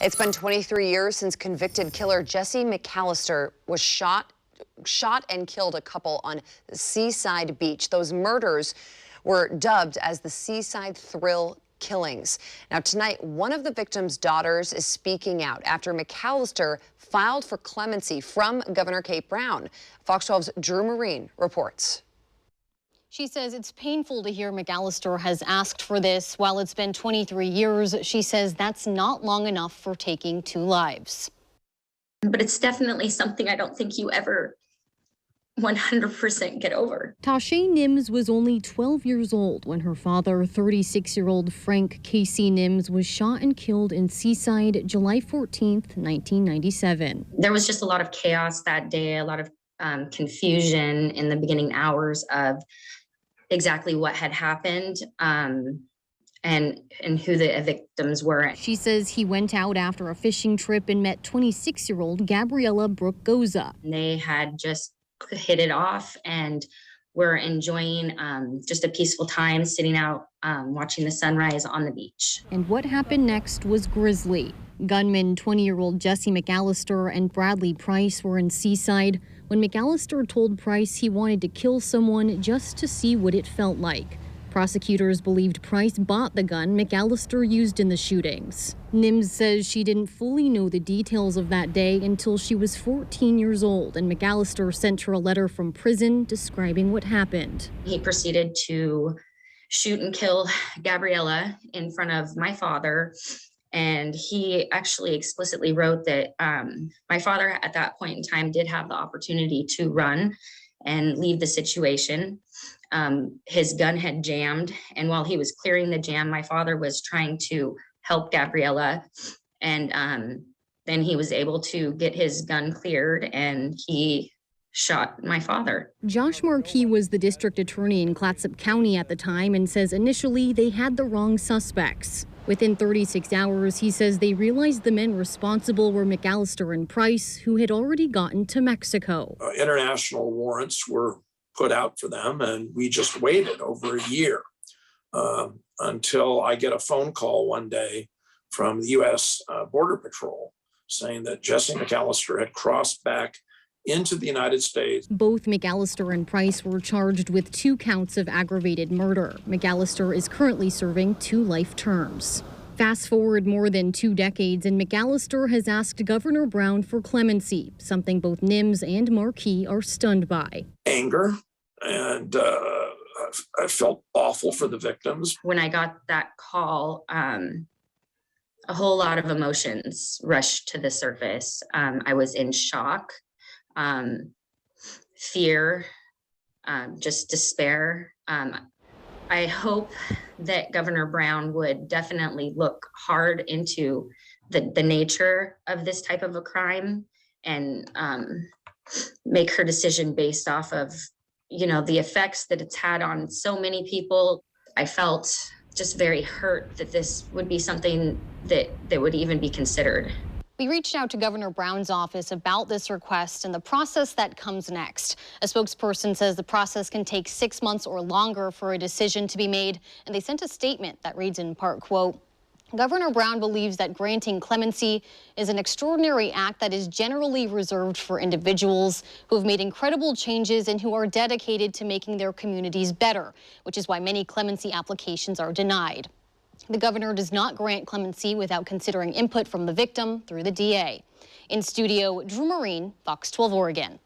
It's been 23 years since convicted killer Jesse McAllister was shot and killed a couple on Seaside Beach. Those murders were dubbed as the Seaside Thrill Killings. Now tonight, one of the victims' daughters is speaking out after McAllister filed for clemency from Governor Kate Brown. Fox 12's Drew Marine reports. She says it's painful to hear McAllister has asked for this. While it's been 23 years, she says that's not long enough for taking 2 lives. But it's definitely something I don't think you ever 100% get over. Tashay Nims was only 12 years old when her father, 36-year-old Frank Casey Nims, was shot and killed in Seaside July 14th, 1997. There was just a lot of chaos that day, a lot of confusion in the beginning hours of exactly what had happened and who the victims were. She says he went out after a fishing trip and met 26-year-old Gabriella Brooke Goza. They had just hit it off and were enjoying just a peaceful time sitting out watching the sunrise on the beach. And what happened next was grisly. Gunman 20-year-old Jesse McAllister and Bradley Price were in Seaside when McAllister told Price he wanted to kill someone just to see what it felt like. Prosecutors believed Price bought the gun McAllister used in the shootings. Nims says she didn't fully know the details of that day until she was 14 years old, and McAllister sent her a letter from prison describing what happened. He proceeded to shoot and kill Gabriella in front of my father, and he actually explicitly wrote that my father at that point in time did have the opportunity to run and leave the situation. His gun had jammed, and while he was clearing the jam, my father was trying to help Gabriella, and then he was able to get his gun cleared, and he shot my father. Josh Markey was the district attorney in Clatsop County at the time and says initially they had the wrong suspects. Within 36 hours, he says they realized the men responsible were McAllister and Price, who had already gotten to Mexico. International warrants were put out for them, and we just waited over a year until I get a phone call one day from the U.S. Border Patrol saying that Jesse McAllister had crossed back into the United States. Both McAllister and Price were charged with 2 counts of aggravated murder. McAllister is currently serving 2 life terms. Fast forward more than 2 decades, and McAllister has asked Governor Brown for clemency, something both Nims and Markey are stunned by. Anger, and I felt awful for the victims. When I got that call, a whole lot of emotions rushed to the surface. I was in shock, fear, just despair. I hope that Governor Brown would definitely look hard into the nature of this type of a crime and make her decision based off of, you know, the effects that it's had on so many people. I felt just very hurt that this would be something that would even be considered. We reached out to Governor Brown's office about this request and the process that comes next. A spokesperson says the process can take 6 months or longer for a decision to be made, and they sent a statement that reads in part, quote, Governor Brown believes that granting clemency is an extraordinary act that is generally reserved for individuals who have made incredible changes and who are dedicated to making their communities better, which is why many clemency applications are denied. The governor does not grant clemency without considering input from the victim through the DA. In studio, Drew Marine, Fox 12 Oregon.